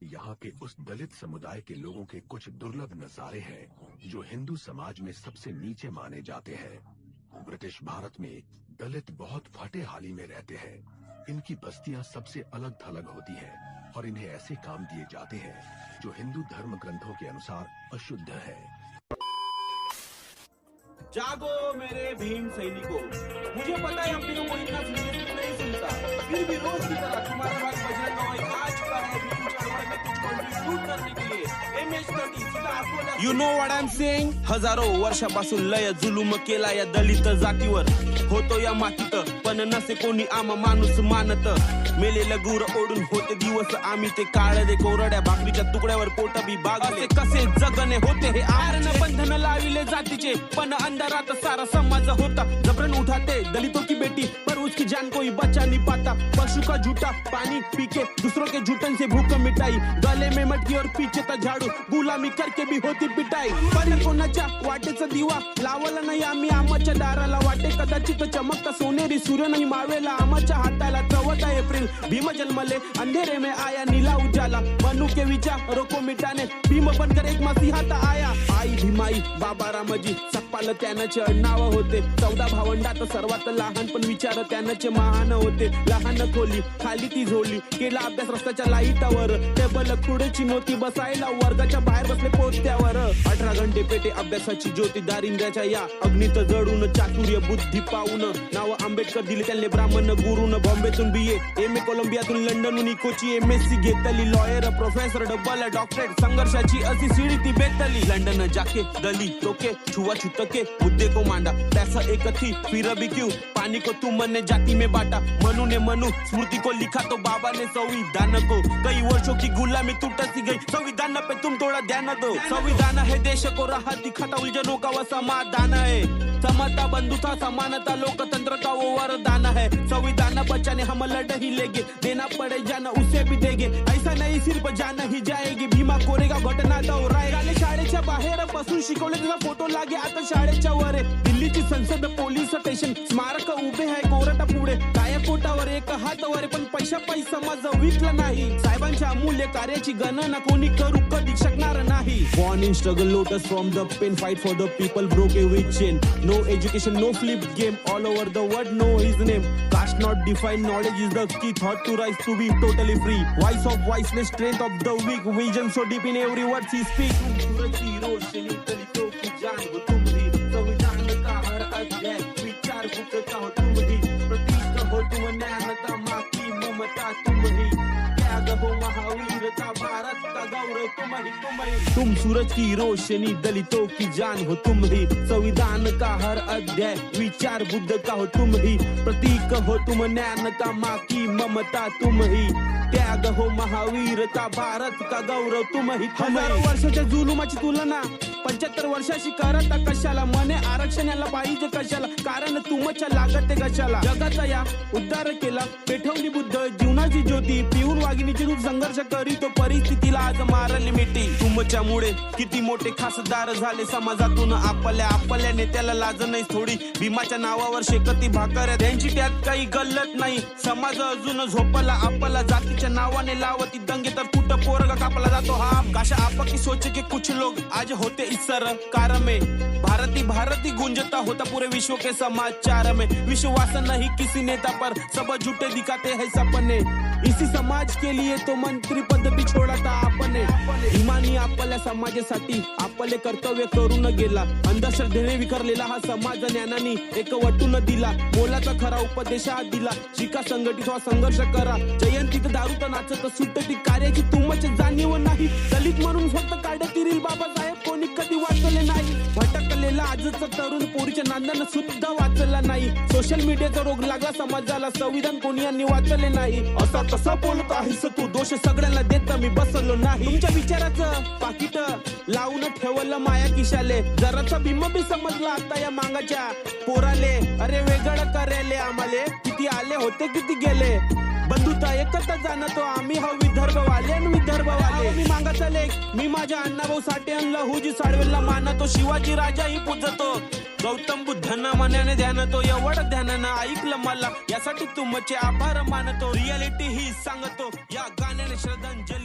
यहाँ के उस दलित समुदाय के लोगों के कुछ दुर्लभ नजारे हैं जो हिंदू समाज में सबसे नीचे माने जाते हैं। ब्रिटिश भारत में दलित बहुत फटे हाली में रहते हैं। इनकी बस्तियां सबसे अलग थलग होती हैं और इन्हें ऐसे काम दिए जाते हैं जो हिंदू धर्म ग्रंथों के अनुसार अशुद्ध है। जागो मेरे भीम सैनिकों, मुझे पता है अपने को इतना सीरियसली नहीं सुनता, फिर भी रोज की तरह तुम्हारे पास बजरंग दवाई आज का है भीम चळवळ में कुछ कंट्रीब्यूट करने के लिए MS-30 सीधा आपको you know what I am saying. हजारो वर्षापासून लय जुलूम केला या दलित जातीवर, होतो या मातीत पण नसे कोणी आम माणूस मानत। मेलेलं गुर ओढून होते दिवस आम्ही ते काळदे कोरड्या भाकरीच्या तुकड्यावर पोट बी बागले। कसे जगणे होते हे आरण बंधन लाविले जातीचे, पण अंधारात सारा समाज होता। जबरन उठाते दलितों की बेटी पर उसकी जान कोई बचा नहीं पाता। पशु का झूठा पानी पी के दूसरों के झूठन से भूख मिटाई, गले में मटकी और पीछे था झाड़ू, गुलामी करके भी होती पिटाई। पण कोणाच्या वाटेचा दिवा लावला नाही आम्ही आमच्या दाराला, वाटे कदाचित चमकता सोनेरी सूर्य नहीं मावेला आमच्या हाताला। 14 एप्रिल भीम जन्मले, अंधेरे में आया नीला उजाला, मनु के विचारों को मिटाने भीम बनकर एक मसीहा आया। आई भीमाई बाबा रामजी सकपाल त्यानाचे नाव होते, 14 भावंडात सर्वात लहान पण विचार त्यानाचे महान होते। लहान खोली खाली ती झोली, केला अभ्यास रस्त्याच्या लाईटावर, टेबल खुर्ची नव्हती बसायला, वर्गाच्या बाहेर बसले पोस्त्यावर। 18 घंटे पेटे अभ्यासाची ज्योती, दारिंद्र्याच्या या अग्नीत जळून चातुर्य बुद्धी पाऊन नाव आंबेडकर दिले त्यांनी ब्राह्मण गुरुन। बॉम्बेतून BA MA, कोलंबियातून लंडनहून इकोची MSc घेतली, लॉयर प्रोफेसर डबल डॉक्टरेट, संघर्षाची अशी सीढ़ी ती बेतली। लंडन जाके दलितों के छुआछूत के मुद्दे को मांडा, पैसा एक थी फिर भी क्यों, पानी को तुमने जाति में बांटा। मनु ने मनु स्मृति को लिखा तो बाबा ने संविधान को, कई वर्षों की गुलामी टूटती गई, संविधान पे तुम थोड़ा ध्यान दो। संविधान है देश को राह दिखाता, उलझनों का वो समाधान है, समता बंधुता समानता लोकतंत्र का वो वरदान है। संविधान बचाने हम लड़ ही लेंगे, देना पड़े जाना उसे भी देंगे, ऐसा नहीं सिर्फ जाना ही जाएगी। भीमा कोरेगाव घटना दोहराएगा, शाळेच्या बाहेर बसून शिकवले त्याचा फोटो लागे आता शाळेच्या वर। दिल्लीची संसद पोलीस स्टेशन स्मारक उभे आहे कोर्टा पुढे, काय कोटावर एक हात वर पण पैसा समाज विकला नाही। साहेबांच्या अमूल्य कार्याची गणना कोणी करू कधी शकणार नाही। Born in struggle, lotus from the pen, fight for the people, broke every chain, no education, no flip game, all over the world know his name। Caste not defined, knowledge is the key, thought to rise to be totally free, voice of voiceless, strength of the weak, vision so deep in every word he speak। Suraj की रोशनी दलितों की जान हो तुम ही, संविधान का हर अध्याय विचार भूखता हो तुम ही, प्रतीक हो तुम न्यायता माँ की ममता तुम ही, त्याग हो महावीरता भारत का गौरव तुम ही। तुम सूरज की रोशनी दलितों की जान हो तुम ही, संविधान का हर अध्याय विचार बुद्ध का हो तुम ही, प्रतीक हो तुम न्यायता माँ की ममता तुम ही, त्याग हो महावीरता भारत का गौरव तुम ही। हजारो वर्षाच्या जुलुमाची तुलना 75 वर्षाशी करता कशाला, मने आरक्षण याला पाहिजे कशाला, कारण तुमच्या लागते कशाला। जगाचा या उद्धार केला, पेटवली बुद्ध जीवनाची ज्योती, पिऊन वाघिणीची दूध संघर्ष करी तो परिस्थितीला आज मारली मिठी। तुमच्यामुळे किती मोठे खासदार झाले समाजातून, आपल्या नेत्याला लाज नाही थोडी, भीमाच्या नावावर शेकती भाकर त्यांची त्यात काही गल्लत नाही। समाज अजून झोपला आपला, जातीच्या नावाने लावती दंगे तर कुठं पोरगा कापला जातो। हा काशा आपा की सोचे के कुछ लोग आज होते इस सरकार में, भारती गूंजता होता पूरे विश्व के समाचार में। विश्वास नहीं किसी नेता पर, सब झूठे दिखाते हैं सपने, इसी समाज के लिए तो मंत्री पद भी छोड़ा था आपने। इमानी आपल्या समाजासाठी आपले कर्तव्य करून गेला, अंधश्रद्धेने विखरलेला हा समाज ज्ञानाने एक वटून दिला, मोलाचा खरा उपदेश दिला, शिका संघटित व्हा संघर्ष करा, जयंतीत दारूत नाचत सुटती कार्याची तुमची जाणीव नाही। दलित म्हणून फक्त काढती रील बाबासाहेब कोणी कधी वाचले नाही, भटकलेला आजचा तरुण पोरीच्या नांदानं सुद्धा वाचला नाही। सोशल मीडियाचा रोग लागला समाजाला, संविधान कोणी यांनी वाचले नाही। असा कसा बोलत आहेस तू, दोष सगळ्यांना देता मी बसलो नाही। तुमच्या विचाराचं पाकिट लावून ठेवलं माया किशाले, जराचा भीम बी समजला आता या मांगाच्या पोराले, अरे वेगळं करेले आम्हाले, किती आले होते किती गेले, बंधुता एकता जाणतो आम्ही हा विदर्भवाले आणि विदर्भवाले। मी मागाचा लेख मी माझ्या अण्णाभाऊ साठे आणि लहुजी साळवेला मानतो, शिवाजी राजा ही पूजतो, गौतम बुद्धांना मनाने ध्यानतो, एवढं ध्यानानं ऐकलं मला यासाठी तुमचे आभार मानतो। रियालिटी ही सांगतो या गाण्याने श्रद्धांजली